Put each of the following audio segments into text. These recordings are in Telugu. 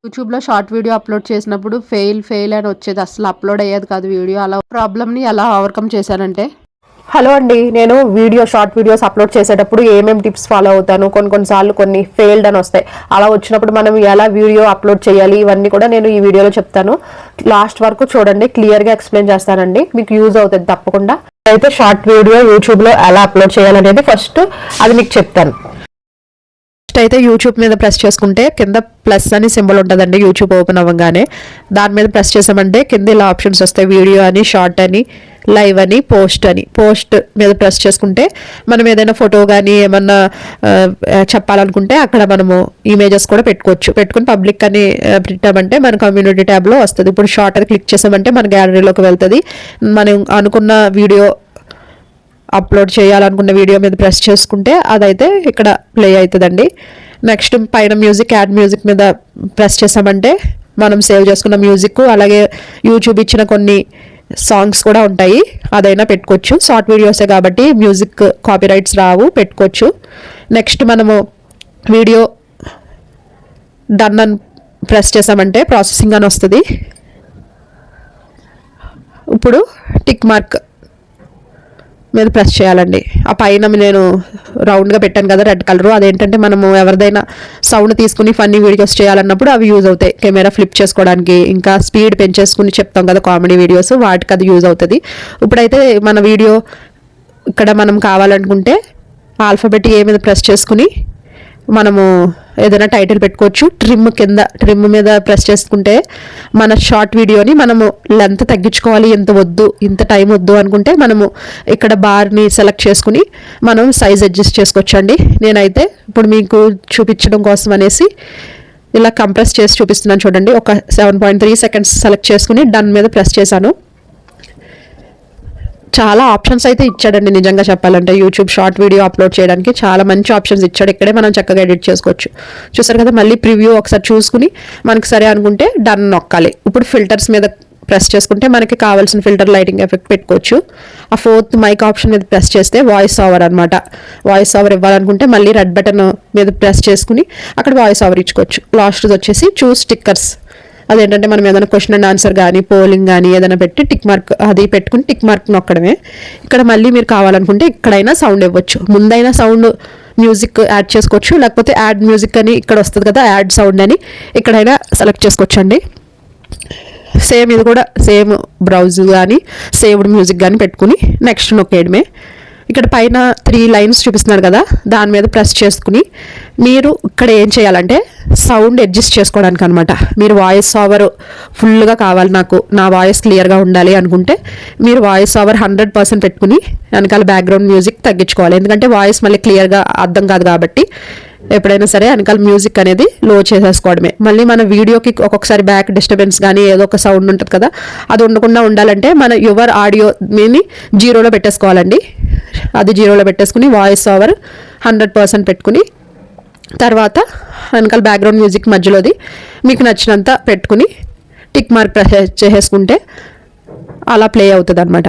యూట్యూబ్లో షార్ట్ వీడియో అప్లోడ్ చేసినప్పుడు ఫెయిల్ అని వచ్చేది, అసలు అప్లోడ్ అయ్యేది కాదు వీడియో. అలా ప్రాబ్లమ్ని ఎలా ఓవర్కమ్ చేశానంటే, హలో అండి, నేను షార్ట్ వీడియోస్ అప్లోడ్ చేసేటప్పుడు ఏమేమి టిప్స్ ఫాలో అవుతాను, కొన్నిసార్లు కొన్ని ఫెయిల్డ్ అని వస్తాయి. అలా వచ్చినప్పుడు మనం ఎలా వీడియో అప్లోడ్ చేయాలి ఇవన్నీ కూడా నేను ఈ వీడియోలో చెప్తాను. లాస్ట్ వరకు చూడండి, క్లియర్గా ఎక్స్ప్లెయిన్ చేస్తానండి, మీకు యూజ్ అవుతుంది తప్పకుండా. అయితే షార్ట్ వీడియో యూట్యూబ్లో ఎలా అప్లోడ్ చేయాలనేది ఫస్ట్ అది మీకు చెప్తాను. ఫస్ట్ అయితే యూట్యూబ్ మీద ప్రెస్ చేసుకుంటే కింద ప్లస్ అని సింబల్ ఉంటుందండి. యూట్యూబ్ ఓపెన్ అవ్వగానే దాని మీద ప్రెస్ చేసామంటే కింద ఇలా ఆప్షన్స్ వస్తాయి, వీడియో అని, షార్ట్ అని, లైవ్ అని, పోస్ట్ అని. పోస్ట్ మీద ప్రెస్ చేసుకుంటే మనం ఏదైనా ఫోటో కానీ ఏమన్నా చెప్పాలనుకుంటే అక్కడ మనము ఇమేజెస్ కూడా పెట్టుకుని పబ్లిక్ అని పెట్టామంటే మన కమ్యూనిటీ ట్యాబ్లో వస్తుంది. ఇప్పుడు షార్ట్ అని క్లిక్ చేసామంటే మన గ్యాలరీలోకి వెళ్తుంది. మనం అనుకున్న వీడియో అప్లోడ్ చేయాలనుకున్న వీడియో మీద ప్రెస్ చేసుకుంటే అదైతే ఇక్కడ ప్లే అవుతుందండి. నెక్స్ట్ పైన మ్యూజిక్, యాడ్ మ్యూజిక్ మీద ప్రెస్ చేసామంటే మనం సేవ్ చేసుకున్న మ్యూజిక్, అలాగే యూట్యూబ్ ఇచ్చిన కొన్ని సాంగ్స్ కూడా ఉంటాయి, అదైనా పెట్టుకోవచ్చు. షార్ట్ వీడియోసే కాబట్టి మ్యూజిక్ కాపీరైట్స్ రావు, పెట్టుకోవచ్చు. నెక్స్ట్ మనము వీడియో డన్ అని ప్రెస్ చేసామంటే ప్రాసెసింగ్ అని వస్తుంది. ఇప్పుడు టిక్ మార్క్ మీద ప్రెస్ చేయాలండి. ఆ పైన నేను రౌండ్గా పెట్టాను కదా రెడ్ కలరు, అదేంటంటే మనము ఎవరిదైనా సౌండ్ తీసుకుని ఫన్నీ వీడియోస్ చేయాలన్నప్పుడు అవి యూజ్ అవుతాయి. కెమెరా ఫ్లిప్ చేసుకోవడానికి, ఇంకా స్పీడ్ పెంచేసుకుని చెప్తాం కదా కామెడీ వీడియోస్, వాటికి అది యూజ్ అవుతుంది. ఇప్పుడైతే మన వీడియో ఇక్కడ మనం కావాలనుకుంటే ఆల్ఫాబెట్ ఏ మీద ప్రెస్ చేసుకుని మనము ఏదైనా టైటిల్ పెట్టుకోవచ్చు. ట్రిమ్ మీద ప్రెస్ చేసుకుంటే మన షార్ట్ వీడియోని మనము లెంత్ తగ్గించుకోవాలి, ఇంత టైం వద్దు అనుకుంటే మనము ఇక్కడ బార్ని సెలెక్ట్ చేసుకుని మనం సైజ్ అడ్జస్ట్ చేసుకోవచ్చు అండి. నేనైతే ఇప్పుడు మీకు చూపించడం కోసం అనేసి ఇలా కంప్రెస్ చేసి చూపిస్తున్నాను చూడండి. ఒక 7.3 సెకండ్స్ సెలెక్ట్ చేసుకుని డన్ మీద ప్రెస్ చేశాను. చాలా ఆప్షన్స్ అయితే ఇచ్చాడండి, నిజంగా చెప్పాలంటే యూట్యూబ్ షార్ట్ వీడియో అప్లోడ్ చేయడానికి చాలా మంచి ఆప్షన్స్ ఇచ్చాడు. ఇక్కడే మనం చక్కగా ఎడిట్ చేసుకోవచ్చు. చూసారు కదా, మళ్ళీ ప్రివ్యూ ఒకసారి చూసుకుని మనకి సరే అనుకుంటే డన్ నొక్కాలి. ఇప్పుడు ఫిల్టర్స్ మీద ప్రెస్ చేసుకుంటే మనకి కావాల్సిన ఫిల్టర్, లైటింగ్ ఎఫెక్ట్ పెట్టుకోవచ్చు. ఆ 4th మైక్ ఆప్షన్ మీద ప్రెస్ చేస్తే వాయిస్ ఓవర్ అనమాట. వాయిస్ ఓవర్ ఇవ్వాలనుకుంటే మళ్ళీ రెడ్ బటన్ మీద ప్రెస్ చేసుకుని అక్కడ వాయిస్ ఓవర్ ఇచ్చుకోవచ్చు. లాస్ట్ వచ్చేసి చూస్ స్టిక్కర్స్, అదేంటంటే మనం ఏదైనా క్వశ్చన్ అండ్ ఆన్సర్ కానీ, పోలింగ్ కానీ ఏదైనా పెట్టి టిక్ మార్క్ అది పెట్టుకుని టిక్ మార్క్ నొక్కడమే. ఇక్కడ మళ్ళీ మీరు కావాలనుకుంటే ఇక్కడైనా సౌండ్ ఇవ్వచ్చు. ముందైనా సౌండ్ మ్యూజిక్ యాడ్ చేసుకోవచ్చు, లేకపోతే యాడ్ మ్యూజిక్ అని ఇక్కడ వస్తుంది కదా, యాడ్ సౌండ్ అని ఇక్కడైనా సెలెక్ట్ చేసుకోవచ్చు అండి. సేమ్ ఇది కూడా సేమ్ బ్రౌజ్ కానీ, సేవ్డ్ మ్యూజిక్ కానీ పెట్టుకుని నెక్స్ట్ నొక్కేయడమే. ఇక్కడ పైన 3 లైన్స్ చూపిస్తున్నారు కదా, దాని మీద ప్రెస్ చేసుకుని మీరు ఇక్కడ ఏం చేయాలంటే సౌండ్ అడ్జస్ట్ చేసుకోవడానికి అనమాట. మీరు వాయిస్ ఓవర్ ఫుల్గా కావాలి, నా వాయిస్ క్లియర్గా ఉండాలి అనుకుంటే మీరు వాయిస్ ఓవర్ 100% పెట్టుకుని వెనకాల బ్యాక్గ్రౌండ్ మ్యూజిక్ తగ్గించుకోవాలి. ఎందుకంటే వాయిస్ మళ్ళీ క్లియర్గా అర్థం కాదు కాబట్టి ఎప్పుడైనా సరే వెనకాల మ్యూజిక్ అనేది లో చేసేసుకోవడమే. మళ్ళీ మన వీడియోకి ఒక్కొక్కసారి బ్యాక్ డిస్టర్బెన్స్ కానీ ఏదో ఒక సౌండ్ ఉంటుంది కదా, అది ఉండకుండా ఉండాలంటే మన యువర్ ఆడియో మీని 0లో పెట్టేసుకోవాలండి. అది 0లో పెట్టేసుకుని వాయిస్ ఓవర్ 100% పెట్టుకుని తర్వాత వెనకాల బ్యాక్గ్రౌండ్ మ్యూజిక్ మధ్యలోది మీకు నచ్చినంత పెట్టుకుని టిక్ మార్క్ ప్రెస్ చేసేసుకుంటే అలా ప్లే అవుతుంది అనమాట.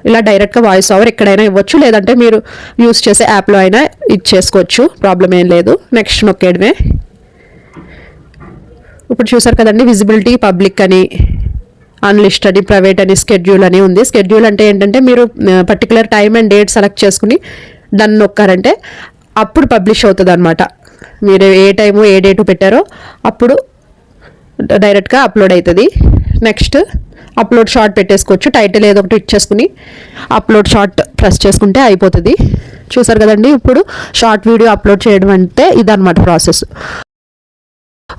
ఇలా డైరెక్ట్గా వాయిస్ ఓవర్ ఎక్కడైనా ఇవ్వచ్చు, లేదంటే మీరు యూస్ చేసే యాప్లో అయినా ఇచ్చేసుకోవచ్చు, ప్రాబ్లం ఏం లేదు. నెక్స్ట్ నొక్కేయడమే. ఇప్పుడు చూసారు కదండి, విజిబిలిటీ, పబ్లిక్ అని, అన్లిస్ట్ అని, ప్రైవేట్ అని, స్కెడ్యూల్ అని ఉంది. స్కెడ్యూల్ అంటే ఏంటంటే మీరు particular time and date select చేసుకుని డన్ నొక్కారంటే అప్పుడు పబ్లిష్ అవుతుంది అనమాట. మీరు ఏ టైము ఏ డేటు పెట్టారో అప్పుడు డైరెక్ట్గా అప్లోడ్ అవుతుంది. నెక్స్ట్ అప్లోడ్ షార్ట్ పెట్టేసుకోవచ్చు, టైటిల్ ఏదో ఒకటి ఇచ్చేసుకుని అప్లోడ్ షార్ట్ ప్రెస్ చేసుకుంటే అయిపోతుంది. చూసారు కదండి, ఇప్పుడు షార్ట్ వీడియో అప్లోడ్ చేయడం అంటే ఇదన్నమాట ప్రాసెస్.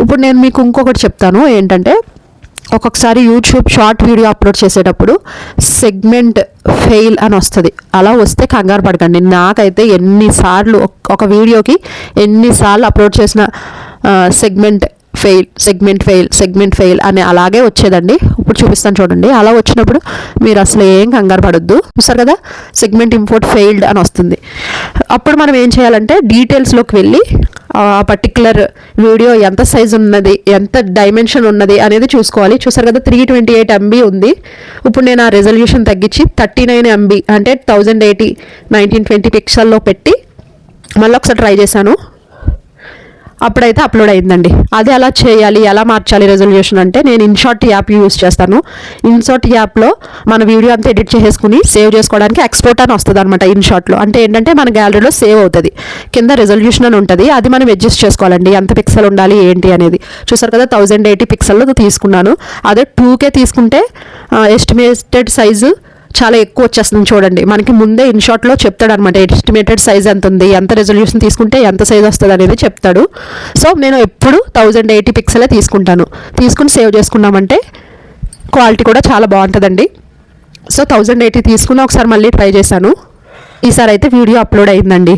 ఇప్పుడు నేను మీకు ఇంకొకటి చెప్తాను ఏంటంటే, ఒక్కొక్కసారి యూట్యూబ్ షార్ట్ వీడియో అప్లోడ్ చేసేటప్పుడు సెగ్మెంట్ ఫెయిల్ అని వస్తుంది. అలా వస్తే కంగారు పడకండి. నాకైతే ఎన్నిసార్లు ఒక వీడియోకి ఎన్నిసార్లు అప్లోడ్ చేసిన సెగ్మెంట్ ఫెయిల్ అని అలాగే వచ్చేదండి. ఇప్పుడు చూపిస్తాను చూడండి. అలా వచ్చినప్పుడు మీరు అసలు ఏం కంగారు పడొద్దు. చూస్తారు కదా, సెగ్మెంట్ ఇంపోర్ట్ ఫెయిల్డ్ అని వస్తుంది. అప్పుడు మనం ఏం చేయాలంటే డీటెయిల్స్లోకి వెళ్ళి ఆ పర్టికులర్ వీడియో ఎంత సైజ్ ఉన్నది, ఎంత డైమెన్షన్ ఉన్నది అనేది చూసుకోవాలి. చూసారు కదా, 328 MB ఉంది. ఇప్పుడు నేను ఆ రెజల్యూషన్ తగ్గించి 39 MB అంటే 1080 1920 పిక్సెల్లో పెట్టి మళ్ళీ ఒకసారి ట్రై చేశాను. అప్పుడైతే అప్లోడ్ అయిందండి. అది ఎలా చేయాలి, ఎలా మార్చాలి రెజల్యూషన్ అంటే నేను ఇన్షాట్ యాప్ యూస్ చేస్తాను. ఇన్షాట్ యాప్లో మన వీడియో అంతా ఎడిట్ చేసుకుని సేవ్ చేసుకోవడానికి ఎక్స్పోర్ట్ అని వస్తుంది అనమాట. ఇన్షాట్లో అంటే ఏంటంటే మన గ్యాలరీలో సేవ్ అవుతుంది, కింద రెజల్యూషన్ అని ఉంటుంది. అది మనం అడ్జస్ట్ చేసుకోవాలండి, ఎంత పిక్సెల్ ఉండాలి ఏంటి అనేది. చూసారు కదా 1080 పిక్సెల్లో తీసుకున్నాను. అదే 2K తీసుకుంటే ఎస్టిమేటెడ్ సైజు చాలా ఎక్కువ వచ్చేస్తుంది. చూడండి మనకి ముందే ఇన్షాట్లో చెప్తాడు అనమాట ఎస్టిమేటెడ్ సైజ్ ఎంత ఉంది, ఎంత రెజల్యూషన్ తీసుకుంటే ఎంత సైజ్ వస్తుంది అనేది చెప్తాడు. సో నేను ఎప్పుడు 1080 పిక్సెలే తీసుకుంటాను. తీసుకుని సేవ్ చేసుకున్నామంటే క్వాలిటీ కూడా చాలా బాగుంటుందండి. సో 1080 తీసుకుని ఒకసారి మళ్ళీ ట్రై చేశాను. ఈసారి అయితే వీడియో అప్లోడ్ అయిందండి.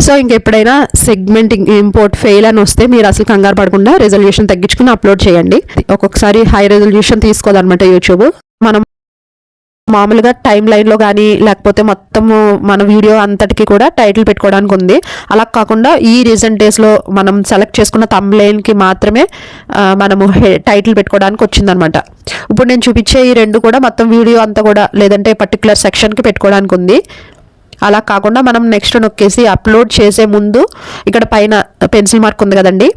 సో ఇంకెప్పుడైనా సెగ్మెంటింగ్ ఇంపోర్ట్ ఫెయిల్ అని వస్తే మీరు అసలు కంగారు పడకుండా రెజల్యూషన్ తగ్గించుకుని అప్లోడ్ చేయండి. ఒక్కొక్కసారి హై రెజల్యూషన్ తీసుకోదన్నమాట యూట్యూబ్. మనం మామూలుగా టైం లైన్లో కానీ లేకపోతే మొత్తము మన వీడియో అంతటికి కూడా టైటిల్ పెట్టుకోవడానికి ఉంది. అలా కాకుండా ఈ రీసెంట్ డేస్లో మనం సెలెక్ట్ చేసుకున్న థంబ్నెయిల్కి మాత్రమే మనము టైటిల్ పెట్టుకోవడానికి వచ్చిందనమాట. ఇప్పుడు నేను చూపించే ఈ రెండు కూడా మొత్తం వీడియో అంతా కూడా లేదంటే పర్టికులర్ సెక్షన్కి పెట్టుకోవడానికి ఉంది. అలా కాకుండా మనం నెక్స్ట్ నొక్కేసి అప్లోడ్ చేసే ముందు ఇక్కడ పైన పెన్సిల్ మార్క్ ఉంది కదండి,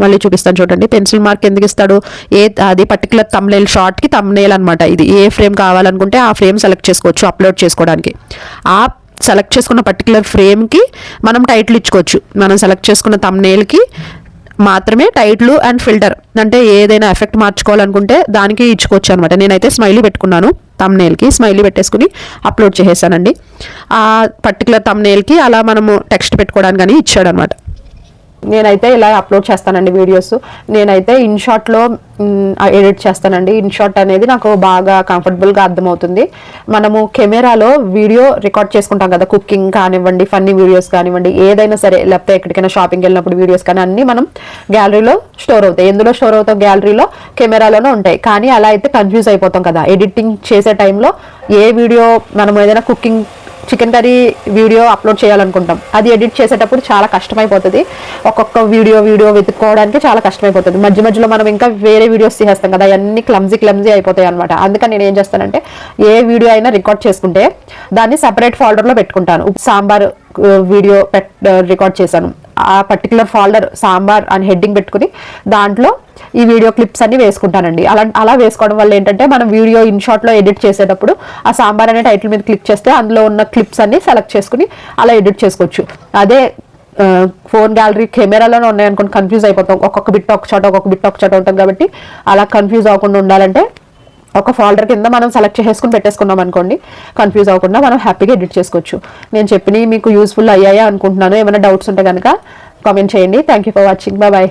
మళ్ళీ చూపిస్తాను చూడండి. పెన్సిల్ మార్క్ ఎందుకు ఇస్తాడు, అది పర్టికులర్ థంబ్నెయిల్ షార్ట్కి థంబ్నెయిల్ అనమాట. ఇది ఏ ఫ్రేమ్ కావాలనుకుంటే ఆ ఫ్రేమ్ సెలెక్ట్ చేసుకోవచ్చు అప్లోడ్ చేసుకోవడానికి. ఆ సెలెక్ట్ చేసుకున్న పర్టికులర్ ఫ్రేమ్కి మనం టైటిల్ ఇచ్చుకోవచ్చు. మనం సెలెక్ట్ చేసుకున్న థంబ్నెయిల్కి మాత్రమే టైటిల్ అండ్ ఫిల్టర్ అంటే ఏదైనా ఎఫెక్ట్ మార్చుకోవాలనుకుంటే దానికి ఇచ్చుకోవచ్చు అనమాట. నేనైతే స్మైలీ పెట్టుకున్నాను, థంబ్నెయిల్కి స్మైలీ పెట్టేసుకుని అప్లోడ్ చేసేసానండి. ఆ పర్టికులర్ థంబ్నెయిల్కి అలా మనము టెక్స్ట్ పెట్టుకోవడానికి కానీ ఇచ్చాడనమాట. నేనైతే ఇలా అప్లోడ్ చేస్తానండి వీడియోస్. నేనైతే ఇన్షాట్లో ఎడిట్ చేస్తానండి. ఇన్షాట్ అనేది నాకు బాగా కంఫర్టబుల్గా అర్థమవుతుంది. మనము కెమెరాలో వీడియో రికార్డ్ చేసుకుంటాం కదా, కుకింగ్ కానివ్వండి, ఫన్నీ వీడియోస్ కానివ్వండి, ఏదైనా సరే, లేకపోతే ఎక్కడికైనా షాపింగ్కి వెళ్ళినప్పుడు వీడియోస్ కానీ అన్నీ మనం గ్యాలరీలో స్టోర్ అవుతాయి. ఎందులో స్టోర్ అవుతాం? గ్యాలరీలో, కెమెరాలోనే ఉంటాయి. కానీ అలా అయితే కన్ఫ్యూజ్ అయిపోతాం కదా. ఎడిటింగ్ చేసే టైంలో ఏ వీడియో మనం ఏదైనా cooking chicken curry video upload చేయాలనుకుంటాం, అది ఎడిట్ చేసేటప్పుడు చాలా కష్టమైపోతుంది. ఒక్కొక్క వీడియో వెతుక్కోవడానికి చాలా కష్టమైపోతుంది. మధ్యలో మనం ఇంకా వేరే వీడియోస్ తీసేస్తాం కదా, అవన్నీ క్లమ్జీ అయిపోతాయి అనమాట. అందుకని నేను ఏం చేస్తానంటే ఏ వీడియో అయినా రికార్డ్ చేసుకుంటే దాన్ని సపరేట్ ఫోల్డర్లో పెట్టుకుంటాను. సాంబార్ వీడియో రికార్డ్ చేశాను, ఆ పర్టికులర్ ఫోల్డర్ సాంబార్ అని హెడ్డింగ్ పెట్టుకుని దాంట్లో ఈ వీడియో క్లిప్స్ అన్ని వేసుకుంటానండి. అలా వేసుకోవడం వల్ల ఏంటంటే మనం వీడియో ఇన్షాట్లో ఎడిట్ చేసేటప్పుడు ఆ సాంబార్ అనే టైటిల్ మీద క్లిక్ చేస్తే అందులో ఉన్న క్లిప్స్ అన్ని సెలెక్ట్ చేసుకుని అలా ఎడిట్ చేసుకోవచ్చు. అదే ఫోన్ గ్యాలరీ కెమెరాలోనే ఉన్నాయనుకోండి కన్ఫ్యూజ్ అయిపోతాం. ఒక్కొక్క బిట్ ఒక చోట ఉంటుంది. కాబట్టి అలా కన్ఫ్యూజ్ అవ్వకుండా ఉండాలంటే ఒక ఫోల్డర్ కింద మనం సెలెక్ట్ చేసుకుని పెట్టేసుకున్నాం అనుకోండి, కన్ఫ్యూజ్ అవ్వకుండా మనం హ్యాపీగా ఎడిట్ చేసుకోవచ్చు. నేను చెప్పినవి మీకు యూస్ఫుల్ అయ్యాయా అనుకుంటున్నాను. ఏమైనా డౌట్స్ ఉంటే కనుక కామెంట్ చేయండి. Thank you for watching. Bye.